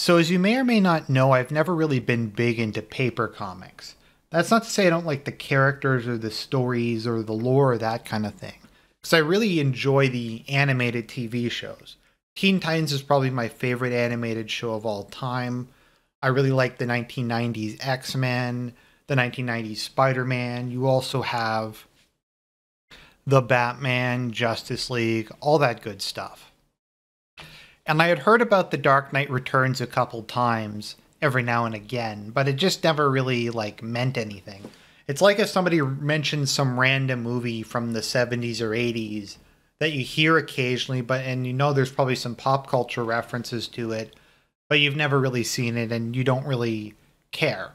So as you may or may not know, I've never really been big into paper comics. That's not to say I don't like the characters or the stories or the lore or that kind of thing. Because I really enjoy the animated TV shows. Teen Titans is probably my favorite animated show of all time. I really like the 1990s X-Men, the 1990s Spider-Man. You also have the Batman, Justice League, all that good stuff. And I had heard about The Dark Knight Returns a couple times, every now and again, but it just never really, meant anything. It's like if somebody mentions some random movie from the 70s or 80s that you hear occasionally, and you know there's probably some pop culture references to it, but you've never really seen it and you don't really care.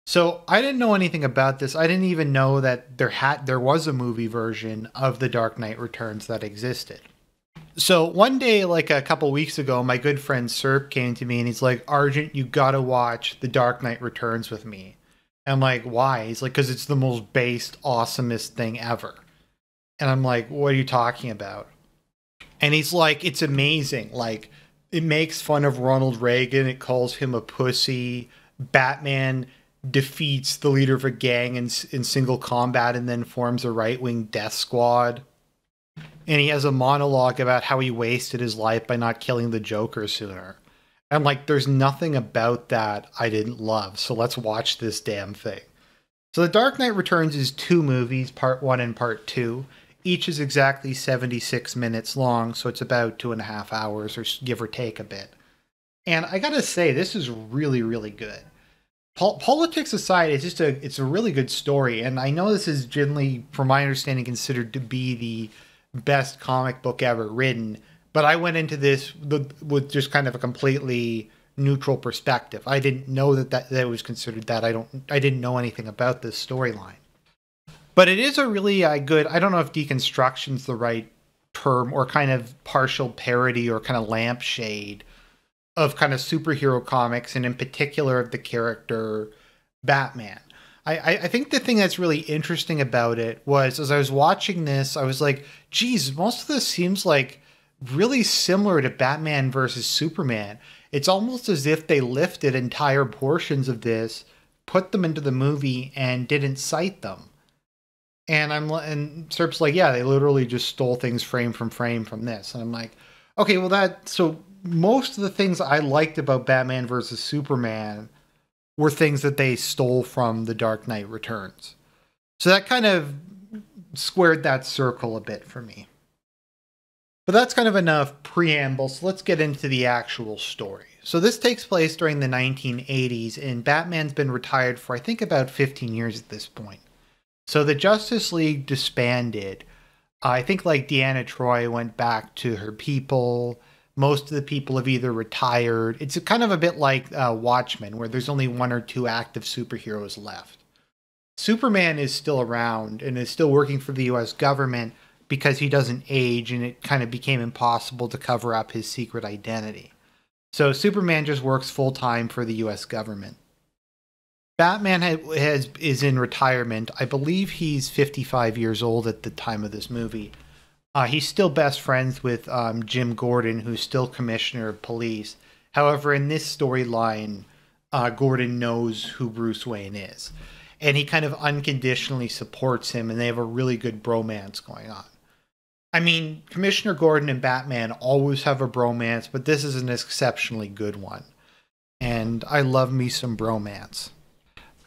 So I didn't know anything about this. I didn't even know that there was a movie version of The Dark Knight Returns that existed. So one day, like a couple weeks ago, my good friend Serp came to me and he's like, Argent, you gotta watch The Dark Knight Returns with me. And I'm like, why? He's like, because it's the most based, awesomest thing ever. And I'm like, what are you talking about? And he's like, it's amazing. Like, it makes fun of Ronald Reagan. It calls him a pussy. Batman defeats the leader of a gang in single combat and then forms a right-wing death squad. And he has a monologue about how he wasted his life by not killing the Joker sooner. I'm like, there's nothing about that I didn't love, so let's watch this damn thing. So The Dark Knight Returns is 2 movies, part 1 and part 2. Each is exactly 76 minutes long, so it's about 2.5 hours, or give or take a bit. And I gotta say, this is really, really good. Politics aside, it's a really good story, and I know this is generally, from my understanding, considered to be the best comic book ever written, but I went into this with just kind of a completely neutral perspective. I didn't know that it was considered that. I didn't know anything about this storyline. But it is a really good, I don't know if deconstruction's the right term, or kind of partial parody or kind of lampshade of kind of superhero comics, and in particular of the character Batman. I think the thing that's really interesting about it was, as I was watching this, I was like, geez, most of this seems like really similar to Batman versus Superman. It's almost as if they lifted entire portions of this, put them into the movie, and didn't cite them. And Serp's like, yeah, they literally just stole things frame from this. And I'm like, okay, well so most of the things I liked about Batman versus Superman were things that they stole from The Dark Knight Returns. So that kind of squared that circle a bit for me. But that's kind of enough preamble, so let's get into the actual story. So this takes place during the 1980s, and Batman's been retired for I think about 15 years at this point. So the Justice League disbanded. I think like Deanna Troi went back to her people. Most of the people have either retired. It's kind of a bit like Watchmen, where there's only 1 or 2 active superheroes left. Superman is still around and is still working for the US government because he doesn't age, and it kind of became impossible to cover up his secret identity. So Superman just works full-time for the US government. Batman is in retirement. I believe he's 55 years old at the time of this movie. He's still best friends with Jim Gordon, who's still commissioner of police. However, in this storyline, Gordon knows who Bruce Wayne is. And he kind of unconditionally supports him, and they have a really good bromance going on. I mean, Commissioner Gordon and Batman always have a bromance, but this is an exceptionally good one. And I love me some bromance.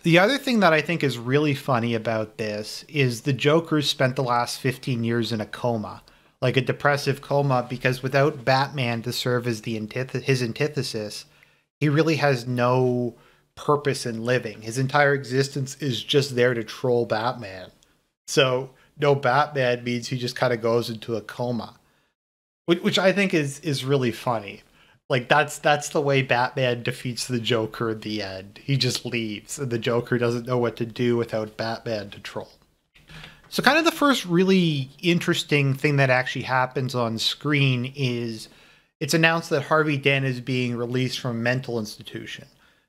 The other thing that I think is really funny about this is the Joker spent the last 15 years in a coma, like a depressive coma, because without Batman to serve as his antithesis, he really has no purpose in living. His entire existence is just there to troll Batman. So no Batman means he just kind of goes into a coma, which I think is really funny. Like, that's the way Batman defeats the Joker in the end. He just leaves, and the Joker doesn't know what to do without Batman to troll. So kind of the first really interesting thing that actually happens on screen is it's announced that Harvey Dent is being released from a mental institution.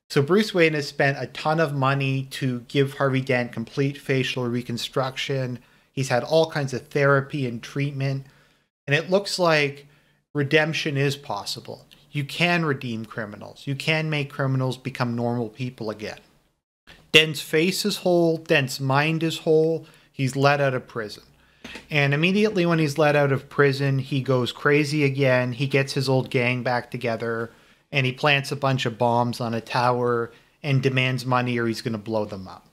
So Bruce Wayne has spent a ton of money to give Harvey Dent complete facial reconstruction. He's had all kinds of therapy and treatment, and it looks like redemption is possible. you can redeem criminals. You can make criminals become normal people again. Dent's face is whole. Dent's mind is whole. He's let out of prison. And immediately when he's let out of prison, he goes crazy again. He gets his old gang back together, and he plants a bunch of bombs on a tower and demands money or he's going to blow them up.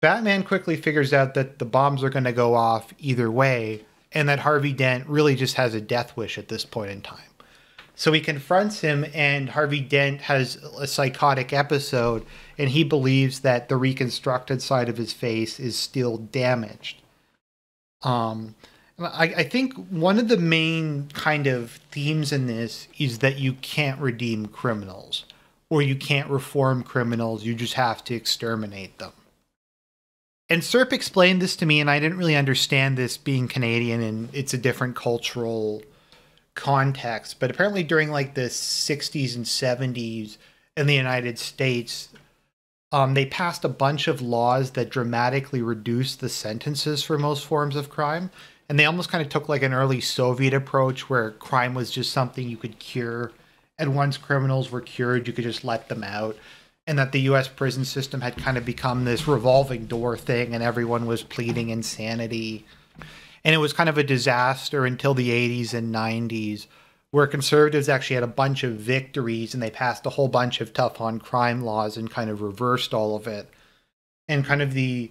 Batman quickly figures out that the bombs are going to go off either way, and that Harvey Dent really just has a death wish at this point in time. So he confronts him, and Harvey Dent has a psychotic episode, and he believes that the reconstructed side of his face is still damaged. I think one of the main kind of themes in this is that you can't redeem criminals, or you can't reform criminals, you just have to exterminate them. And Serp explained this to me, and I didn't really understand this being Canadian, and it's a different cultural context. But apparently during like the 60s and 70s in the United States, they passed a bunch of laws that dramatically reduced the sentences for most forms of crime. And they almost kind of took like an early Soviet approach where crime was just something you could cure. And once criminals were cured, you could just let them out. And that the US prison system had kind of become this revolving door thing, and everyone was pleading insanity. And it was kind of a disaster until the 80s and 90s, where conservatives actually had a bunch of victories and they passed a whole bunch of tough on crime laws and kind of reversed all of it. And kind of the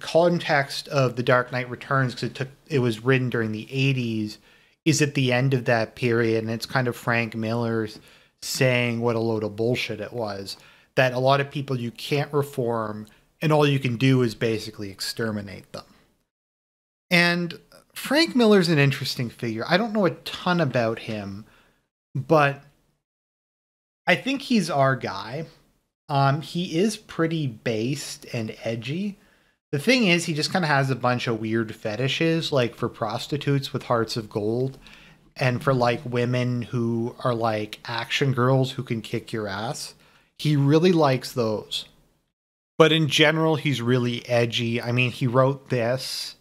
context of The Dark Knight Returns, because it was written during the 80s, is at the end of that period, and it's kind of Frank Miller's saying what a load of bullshit it was, that a lot of people you can't reform, and all you can do is basically exterminate them. And Frank Miller's an interesting figure. I don't know a ton about him, but I think he's our guy. He is pretty based and edgy. The thing is, he just kind of has a bunch of weird fetishes, like for prostitutes with hearts of gold, and for like women who are like action girls who can kick your ass. He really likes those. But in general, he's really edgy. I mean, he wrote this,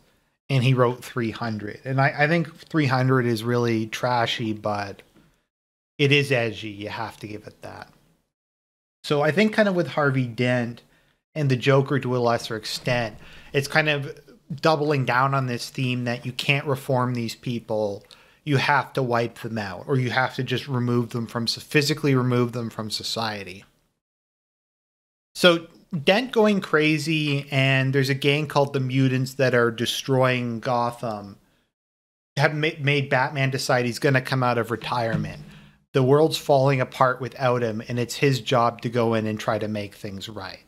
and he wrote 300. And I think 300 is really trashy, but it is edgy. You have to give it that. So I think kind of with Harvey Dent and the Joker to a lesser extent, it's kind of doubling down on this theme that you can't reform these people. You have to wipe them out, or you have to just remove them from, physically remove them from society. So Dent going crazy, and there's a gang called the Mutants that are destroying Gotham, have made Batman decide he's going to come out of retirement. The world's falling apart without him, and it's his job to go in and try to make things right.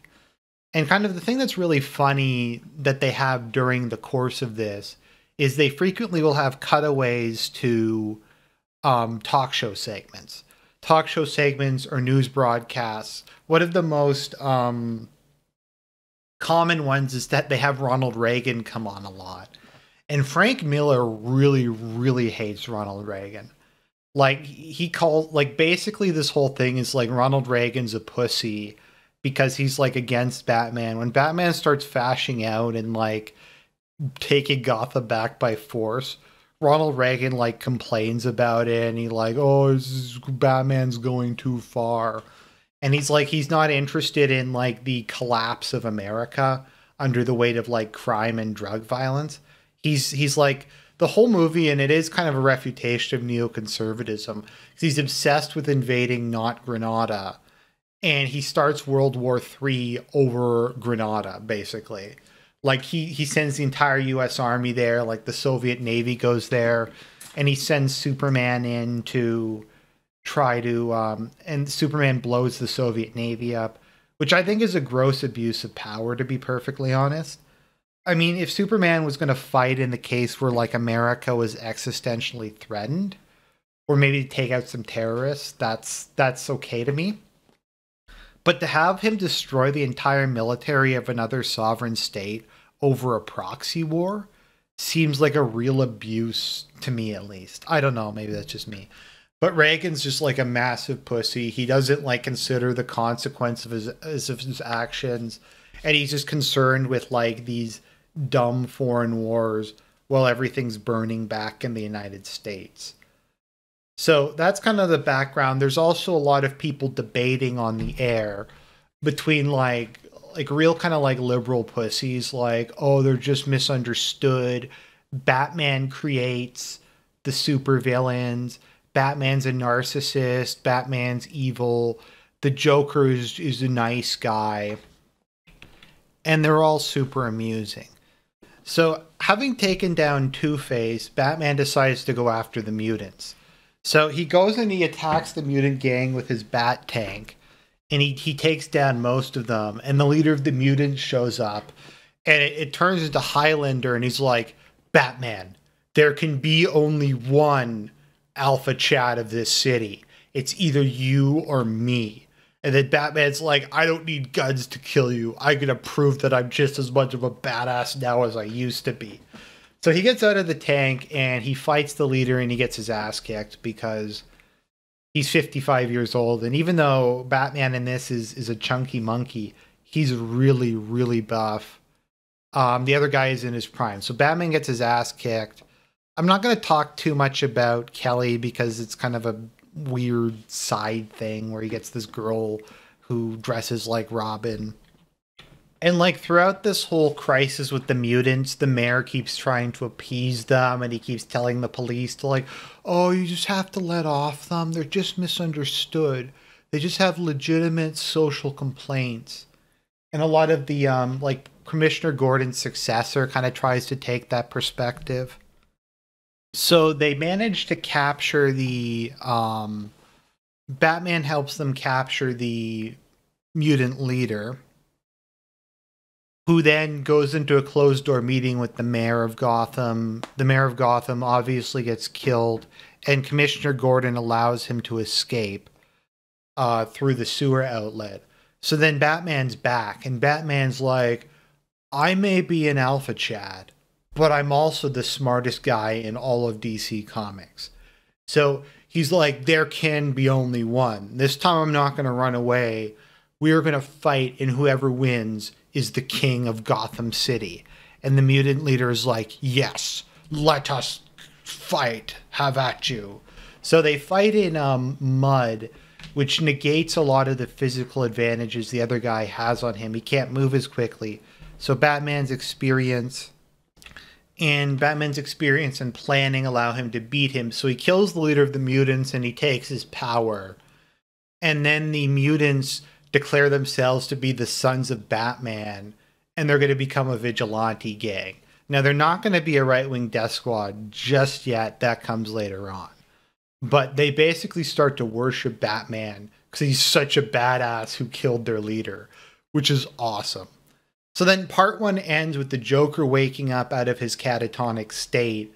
And kind of the thing that's really funny that they have during the course of this is they frequently will have cutaways to talk show segments. Talk show segments or news broadcasts. One of the most common ones is that they have Ronald Reagan come on a lot. And Frank Miller really, really hates Ronald Reagan. Like, he calls, like, basically this whole thing is like Ronald Reagan's a pussy because he's like against Batman. When Batman starts fashing out and like taking Gotham back by force, Ronald Reagan like complains about it, and he like, oh, Batman's going too far. And he's like, he's not interested in like the collapse of America under the weight of like crime and drug violence. He's like, the whole movie, and it is kind of a refutation of neoconservatism, because he's obsessed with invading not Grenada, and he starts World War III over Grenada, basically. Like, he sends the entire U.S. Army there, like the Soviet Navy goes there, and he sends Superman in to try to, and Superman blows the Soviet Navy up, which I think is a gross abuse of power, to be perfectly honest. I mean, if Superman was going to fight in the case where, like, America was existentially threatened, or maybe take out some terrorists, that's okay to me. But to have him destroy the entire military of another sovereign state over a proxy war seems like a real abuse to me, at least. I don't know, maybe that's just me. But Reagan's just like a massive pussy. He doesn't like consider the consequence of his actions, and he's just concerned with like these dumb foreign wars while everything's burning back in the United States. So that's kind of the background. There's also a lot of people debating on the air between like real kind of like liberal pussies, like, oh, they're just misunderstood. Batman creates the supervillains. Batman's a narcissist. Batman's evil. The Joker is a nice guy. And they're all super amusing. So, having taken down Two-Face, Batman decides to go after the mutants. So he goes and he attacks the mutant gang with his bat tank, and he takes down most of them. And the leader of the mutants shows up, and it turns into Highlander, and he's like, Batman, there can be only one Alpha Chad of this city. It's either you or me. And then Batman's like, I don't need guns to kill you. I'm going to prove that I'm just as much of a badass now as I used to be. So he gets out of the tank and he fights the leader and he gets his ass kicked because he's 55 years old. And even though Batman in this is a chunky monkey, he's really, really buff. The other guy is in his prime. So Batman gets his ass kicked. I'm not going to talk too much about Kelly because it's kind of a weird side thing where he gets this girl who dresses like Robin. And like throughout this whole crisis with the mutants, the mayor keeps trying to appease them and he keeps telling the police to like, oh, you just have to let off them. They're just misunderstood. They just have legitimate social complaints. And a lot of the like Commissioner Gordon's successor kind of tries to take that perspective. So they manage to capture the Batman helps them capture the mutant leader, who then goes into a closed door meeting with the mayor of Gotham. The mayor of Gotham obviously gets killed, and Commissioner Gordon allows him to escape through the sewer outlet. So then Batman's back, and Batman's like, I may be an Alpha Chad, but I'm also the smartest guy in all of DC Comics. So he's like, there can be only one. This time I'm not going to run away. We are going to fight, and whoever wins is the king of Gotham City. And the mutant leader is like, yes, let us fight. Have at you. So they fight in mud, which negates a lot of the physical advantages the other guy has on him. He can't move as quickly. So Batman's experience and planning allow him to beat him. So he kills the leader of the mutants and he takes his power. And then the mutants declare themselves to be the sons of Batman, and they're going to become a vigilante gang. Now, they're not going to be a right-wing death squad just yet. That comes later on. But they basically start to worship Batman because he's such a badass who killed their leader, which is awesome. So then part one ends with the Joker waking up out of his catatonic state,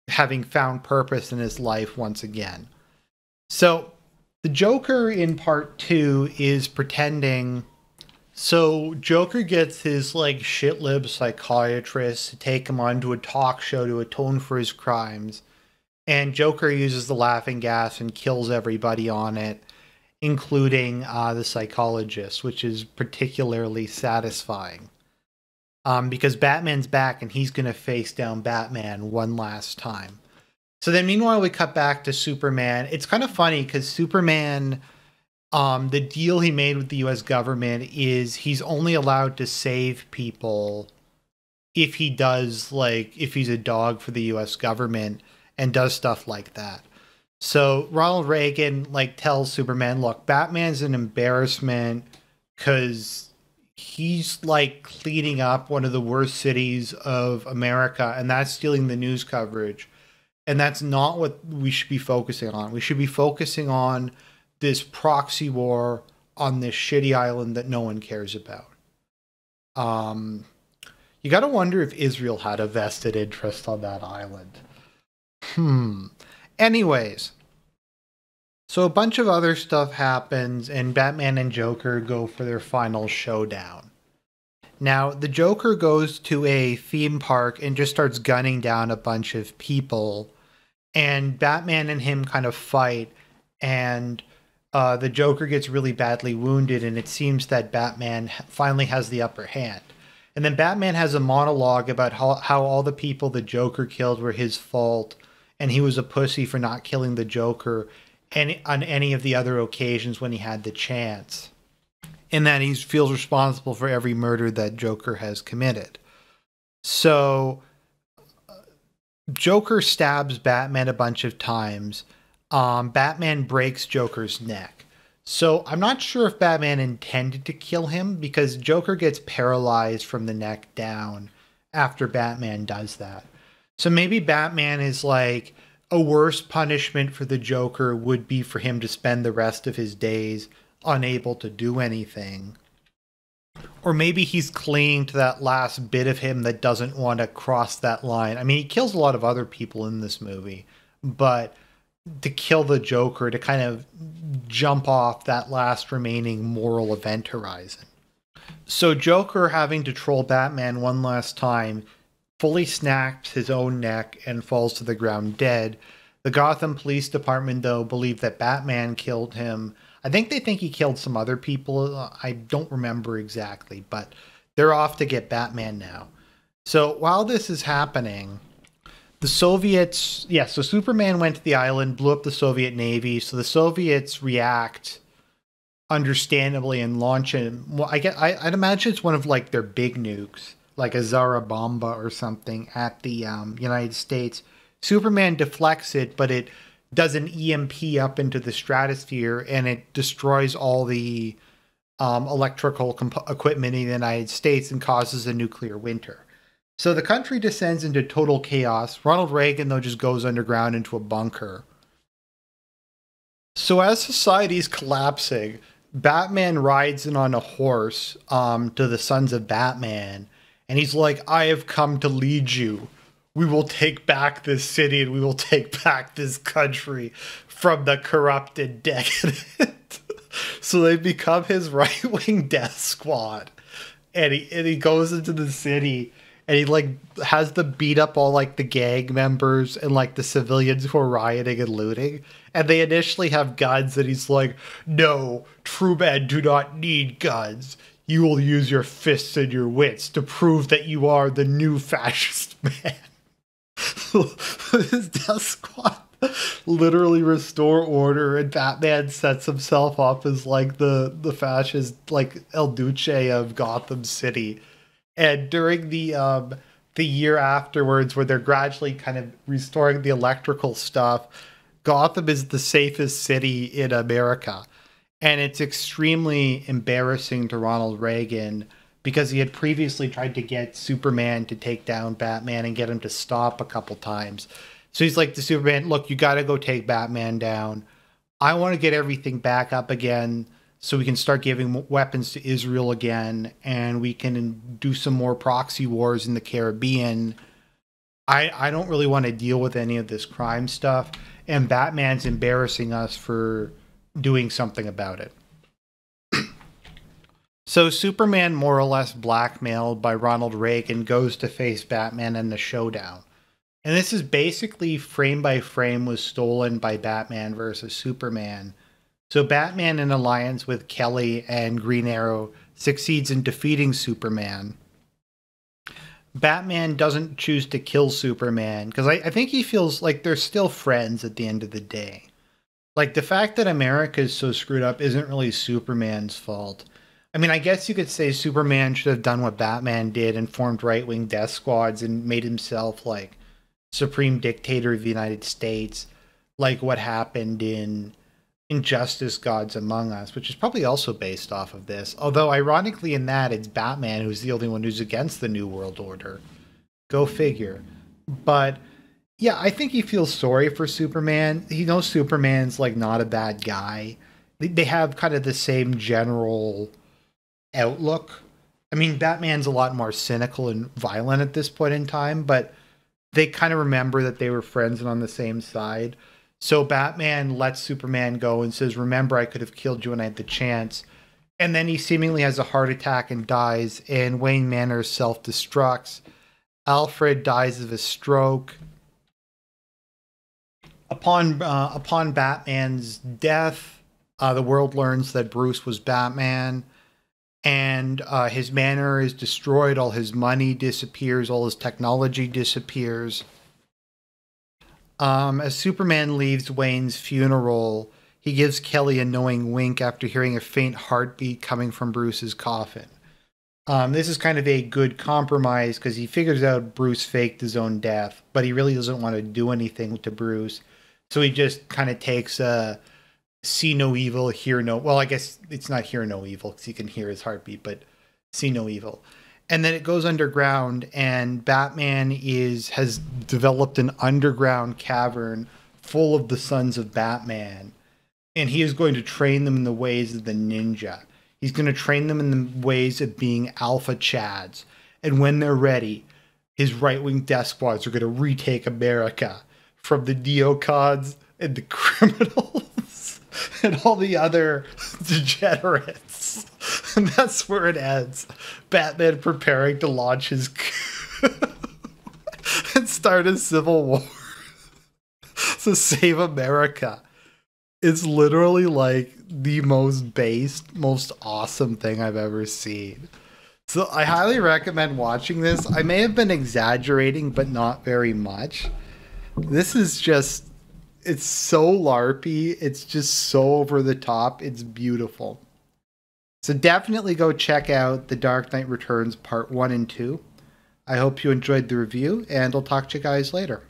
having found purpose in his life once again. So the Joker in part two is pretending. So Joker gets his like shit-lib psychiatrist to take him onto a talk show to atone for his crimes. And Joker uses the laughing gas and kills everybody on it, including the psychologist, which is particularly satisfying. Because Batman's back and he's going to face down Batman one last time. So then meanwhile, we cut back to Superman. It's kind of funny because Superman, the deal he made with the US government is he's only allowed to save people if he does, like, if he's a dog for the US government and does stuff like that. So Ronald Reagan, like, tells Superman, look, Batman's an embarrassment because he's, like, cleaning up one of the worst cities of America, and that's stealing the news coverage. And that's not what we should be focusing on. We should be focusing on this proxy war on this shitty island that no one cares about. You got to wonder if Israel had a vested interest on that island. Anyways, so a bunch of other stuff happens, and Batman and Joker go for their final showdown. Now, the Joker goes to a theme park and just starts gunning down a bunch of people. And Batman and him kind of fight, and the Joker gets really badly wounded, and it seems that Batman finally has the upper hand. And then Batman has a monologue about how all the people the Joker killed were his fault, and he was a pussy for not killing the Joker on any of the other occasions when he had the chance. And that he feels responsible for every murder that Joker has committed. So Joker stabs Batman a bunch of times. Batman breaks Joker's neck. So I'm not sure if Batman intended to kill him, because Joker gets paralyzed from the neck down after Batman does that. So maybe Batman is like, a worse punishment for the Joker would be for him to spend the rest of his days unable to do anything. Or maybe he's clinging to that last bit of him that doesn't want to cross that line. I mean, he kills a lot of other people in this movie, but to kill the Joker, to kind of jump off that last remaining moral event horizon. So Joker, having to troll Batman one last time, fully snaps his own neck and falls to the ground dead. The Gotham Police Department, though, believe that Batman killed him. I think they think he killed some other people. I don't remember exactly, but they're off to get Batman now. So while this is happening, the Soviets, so Superman went to the island, blew up the Soviet Navy. So the Soviets react understandably and launch him. Well, I'd imagine it's one of like their big nukes, like a Zarabomba or something at the United States. Superman deflects it, but it does an EMP up into the stratosphere, and it destroys all the electrical equipment in the United States and causes a nuclear winter. So the country descends into total chaos. Ronald Reagan, though, just goes underground into a bunker. So as society's collapsing, Batman rides in on a horse to the Sons of Batman, and he's like, I have come to lead you. We will take back this city, and we will take back this country from the corrupted decadent. So they become his right-wing death squad. And he goes into the city, and he like has them beat up all like the gang members and like the civilians who are rioting and looting. And they initially have guns, and he's like, no, true men do not need guns. You will use your fists and your wits to prove that you are the new fascist man. His death squad literally restore order, and Batman sets himself up as like the fascist, like El Duce of Gotham City. And during the year afterwards, where they're gradually kind of restoring the electrical stuff, Gotham is the safest city in America. And it's extremely embarrassing to Ronald Reagan, because he had previously tried to get Superman to take down Batman and get him to stop a couple times. So he's like to Superman, look, you got to go take Batman down. I want to get everything back up again so we can start giving weapons to Israel again, and we can do some more proxy wars in the Caribbean. I don't really want to deal with any of this crime stuff, and Batman's embarrassing us for doing something about it. So Superman, more or less blackmailed by Ronald Reagan, goes to face Batman in the showdown. And this is basically frame by frame was stolen by Batman versus Superman. So Batman, in alliance with Kelly and Green Arrow, succeeds in defeating Superman. Batman doesn't choose to kill Superman, because I think he feels like they're still friends at the end of the day. Like, the fact that America is so screwed up isn't really Superman's fault. I mean, I guess you could say Superman should have done what Batman did and formed right-wing death squads and made himself, like, supreme dictator of the United States, like what happened in Injustice Gods Among Us, which is probably also based off of this. Although, ironically, in that, it's Batman who's the only one who's against the New World Order. Go figure. But yeah, I think he feels sorry for Superman. He knows Superman's, like, not a bad guy. They have kind of the same general outlook. I mean, Batman's a lot more cynical and violent at this point in time, but they kind of remember that they were friends and on the same side. So Batman lets Superman go and says, remember, I could have killed you when I had the chance. And then he seemingly has a heart attack and dies, and Wayne Manor self-destructs. Alfred dies of a stroke. Upon Batman's death, the world learns that Bruce was Batman, and his manor is destroyed. All his money disappears. All his technology disappears. As Superman leaves Wayne's funeral, he gives Kelly a knowing wink after hearing a faint heartbeat coming from Bruce's coffin. This is kind of a good compromise because he figures out Bruce faked his own death, but he really doesn't want to do anything to Bruce. So he just kind of takes a see no evil, hear no. Well, I guess it's not hear no evil because you can hear his heartbeat, but see no evil. And then it goes underground, and Batman has developed an underground cavern full of the sons of Batman, and he is going to train them in the ways of the ninja. He's going to train them in the ways of being alpha chads, and when they're ready, his right-wing death squads are going to retake America from the neocons and the criminals and all the other degenerates. And that's where it ends. Batman preparing to launch his coup and start a civil war to save America. It's literally like the most based, most awesome thing I've ever seen. So I highly recommend watching this. I may have been exaggerating, but not very much. This is just, it's so LARPy. It's just so over the top. It's beautiful. So definitely go check out The Dark Knight Returns Part 1 and 2. I hope you enjoyed the review, and I'll talk to you guys later.